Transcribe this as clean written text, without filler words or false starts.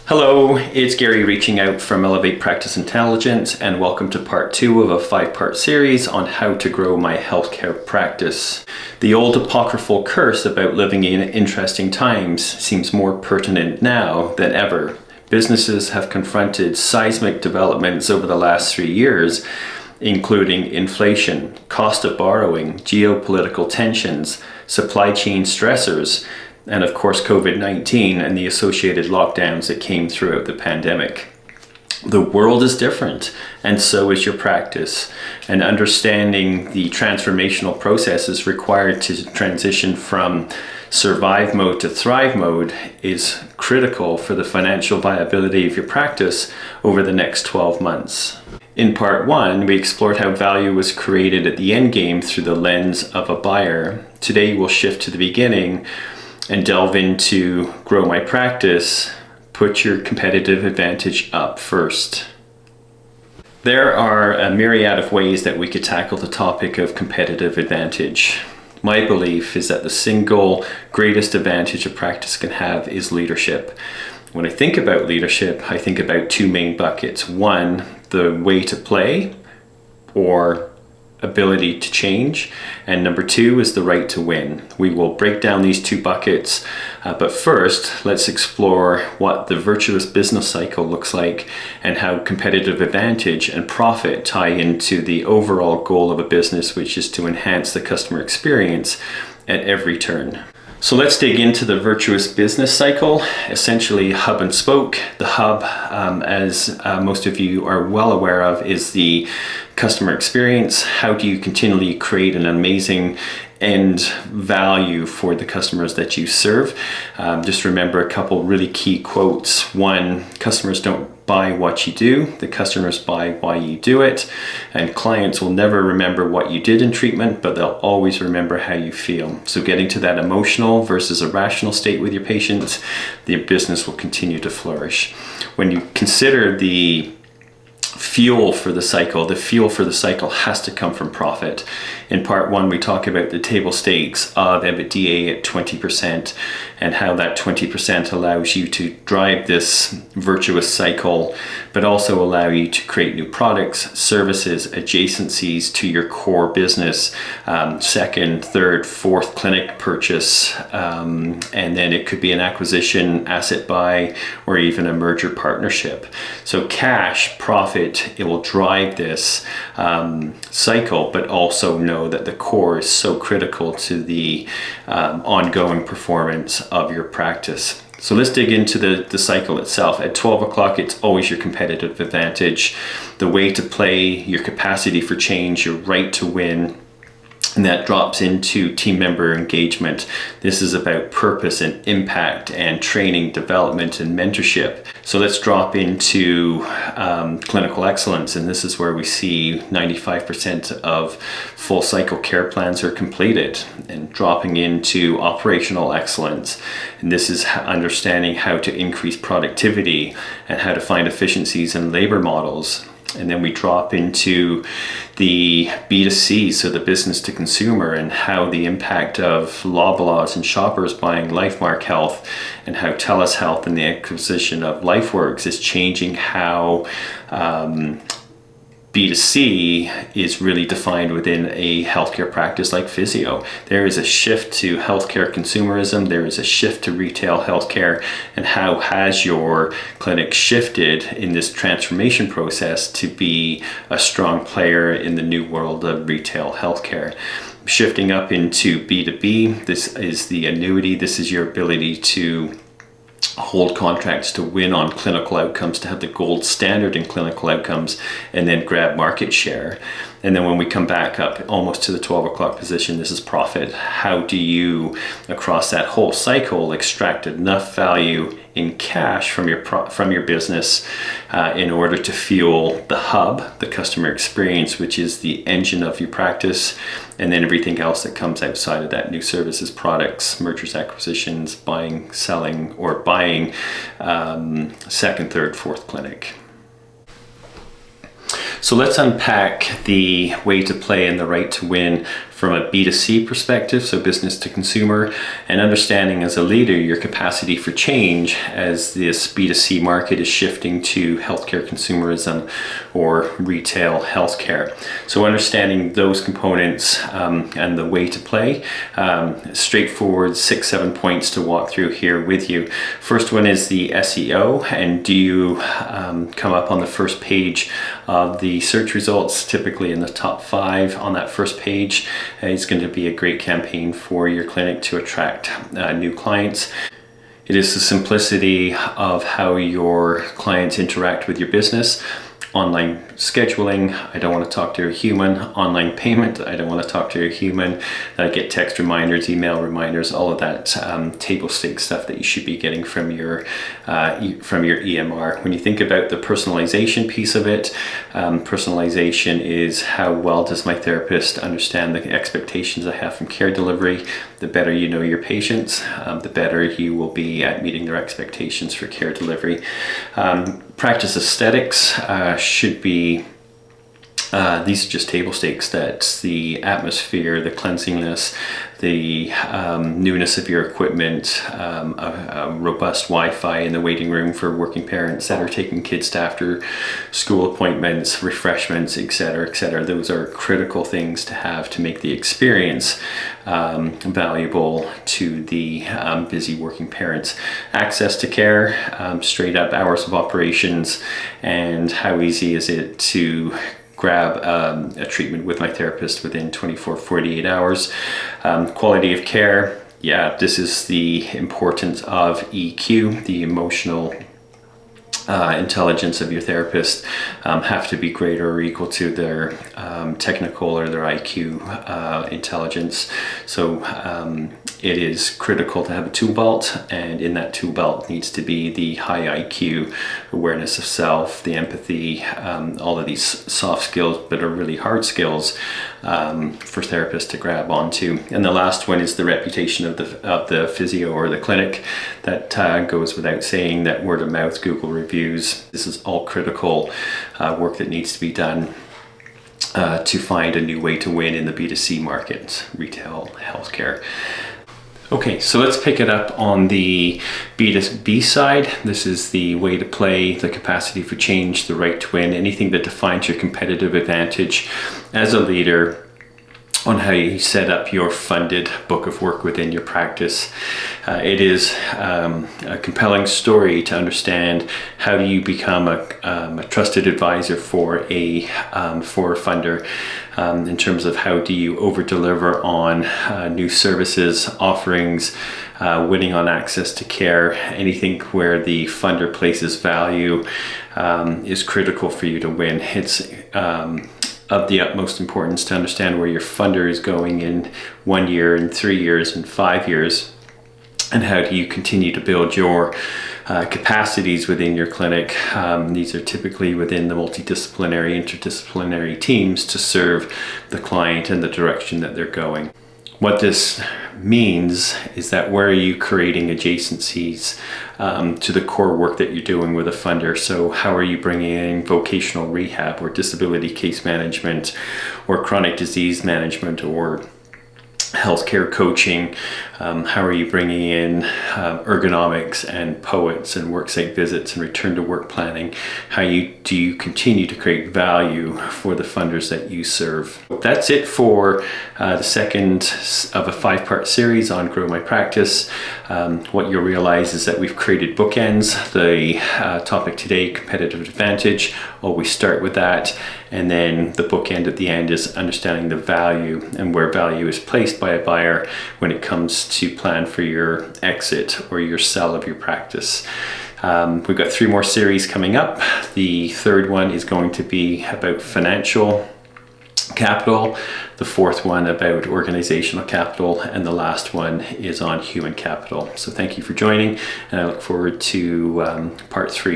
Hello, it's Gary reaching out from Elevate Practice Intelligence, and welcome to part 2 of a 5-part series on how to grow my healthcare practice. The old apocryphal curse about living in interesting times seems more pertinent now than ever. Businesses have confronted seismic developments over the last 3 years, including inflation, cost of borrowing, geopolitical tensions, supply chain stressors, and of course COVID-19 and the associated lockdowns that came throughout the pandemic. The world is different, and so is your practice. And understanding the transformational processes required to transition from survive mode to thrive mode is critical for the financial viability of your practice over the next 12 months. In part 1, we explored how value was created at the end game through the lens of a buyer. Today we'll shift to the beginning and delve into grow my practice, put your competitive advantage up first. There are a myriad of ways that we could tackle the topic of competitive advantage. My belief is that the single greatest advantage a practice can have is leadership. When I think about leadership, I think about 2 main buckets. One, the way to play or ability to change, and number 2 is the right to win. We will break down these 2 buckets, but first let's explore what the virtuous business cycle looks like and how competitive advantage and profit tie into the overall goal of a business, which is to enhance the customer experience at every turn. So let's dig into the virtuous business cycle, essentially hub and spoke. The hub, as most of you are well aware of, is the customer experience. How do you continually create an amazing end value for the customers that you serve? Just remember a couple really key quotes. One, customers don't buy what you do, the customers buy why you do it, and clients will never remember what you did in treatment, but they'll always remember how you feel. So getting to that emotional versus a rational state with your patients, the business will continue to flourish. When you consider the fuel for the cycle has to come from profit. In part 1, we talk about the table stakes of EBITDA at 20% and how that 20% allows you to drive this virtuous cycle, but also allow you to create new products, services, adjacencies to your core business, second, third, fourth clinic purchase, and then it could be an acquisition, asset buy, or even a merger partnership. So cash, profit, it will drive this cycle, but also know that the core is so critical to the ongoing performance of your practice. So let's dig into the cycle itself. At 12 o'clock, it's always your competitive advantage, the way to play, your capacity for change, your right to win. And that drops into team member engagement. This is about purpose and impact and training, development, and mentorship. So let's drop into clinical excellence. And this is where we see 95% of full cycle care plans are completed, and dropping into operational excellence. And this is understanding how to increase productivity and how to find efficiencies in labor models. And then we drop into the B2C, so the business to consumer, and how the impact of Loblaws and Shoppers buying LifeMark Health and how TELUS Health and the acquisition of LifeWorks is changing how B2C is really defined within a healthcare practice like physio. There is a shift to healthcare consumerism, there is a shift to retail healthcare, and how has your clinic shifted in this transformation process to be a strong player in the new world of retail healthcare. Shifting up into B2B, this is the annuity, this is your ability to hold contracts, to win on clinical outcomes, to have the gold standard in clinical outcomes, and then grab market share. And then when we come back up almost to the 12 o'clock position, this is profit. How do you, across that whole cycle, extract enough value in cash from your business in order to fuel the hub, the customer experience, which is the engine of your practice, and then everything else that comes outside of that: new services, products, mergers, acquisitions, buying, selling, or buying second, third, fourth clinic. So let's unpack the way to play and the right to win from a B2C perspective, so business to consumer, and understanding as a leader your capacity for change as this B2C market is shifting to healthcare consumerism or retail healthcare. So understanding those components and the way to play, straightforward 6-7 points to walk through here with you. First one is the SEO, and do you come up on the first page of the search results, typically in the top 5 on that first page. It's going to be a great campaign for your clinic to attract new clients. It is the simplicity of how your clients interact with your business. Online scheduling, I don't want to talk to a human. Online payment, I don't want to talk to a human. I get text reminders, email reminders, all of that table stakes stuff that you should be getting from your EMR. When you think about the personalization piece of it, personalization is how well does my therapist understand the expectations I have from care delivery. The better you know your patients, the better you will be at meeting their expectations for care delivery. Practice aesthetics should be, these are just table stakes, that the atmosphere, the cleanliness, the newness of your equipment, a robust Wi-Fi in the waiting room for working parents that are taking kids to after school appointments, refreshments, etc., etc. Those are critical things to have to make the experience valuable to the busy working parents. Access to care, straight up hours of operations, and how easy is it to grab a treatment with my therapist within 24-48 hours. Quality of care, yeah, this is the importance of EQ, the emotional intelligence of your therapist have to be greater or equal to their technical or their IQ intelligence. So it is critical to have a tool belt, and in that tool belt needs to be the high IQ, awareness of self, the empathy, all of these soft skills but are really hard skills for therapists to grab onto. And the last one is the reputation of the physio or the clinic. That goes without saying, that word of mouth, Google reviews. This is all critical work that needs to be done to find a new way to win in the B2C market, retail healthcare. Okay, so let's pick it up on the B2B side. This is the way to play, the capacity for change, the right to win, anything that defines your competitive advantage as a leader, on how you set up your funded book of work within your practice. It is a compelling story to understand how do you become a trusted advisor for a funder, in terms of how do you over deliver on new services, offerings, winning on access to care. Anything where the funder places value is critical for you to win. It's of the utmost importance to understand where your funder is going in 1 year, in 3 years, in 5 years, and how do you continue to build your capacities within your clinic. These are typically within the multidisciplinary, interdisciplinary teams to serve the client and the direction that they're going. What this means is that where are you creating adjacencies to the core work that you're doing with a funder? So how are you bringing in vocational rehab or disability case management or chronic disease management or healthcare coaching? How are you bringing in ergonomics and poets and worksite visits and return to work planning? How do you continue to create value for the funders that you serve? That's it for the second of a 5-part series on Grow My Practice. What you'll realize is that we've created bookends. The topic today, competitive advantage, always start with that. And then the bookend at the end is understanding the value and where value is placed by a buyer when it comes to plan for your exit or your sell of your practice. We've got 3 more series coming up. The third one is going to be about financial capital, the 4th one about organizational capital, and the last one is on human capital. So thank you for joining, and I look forward to part 3.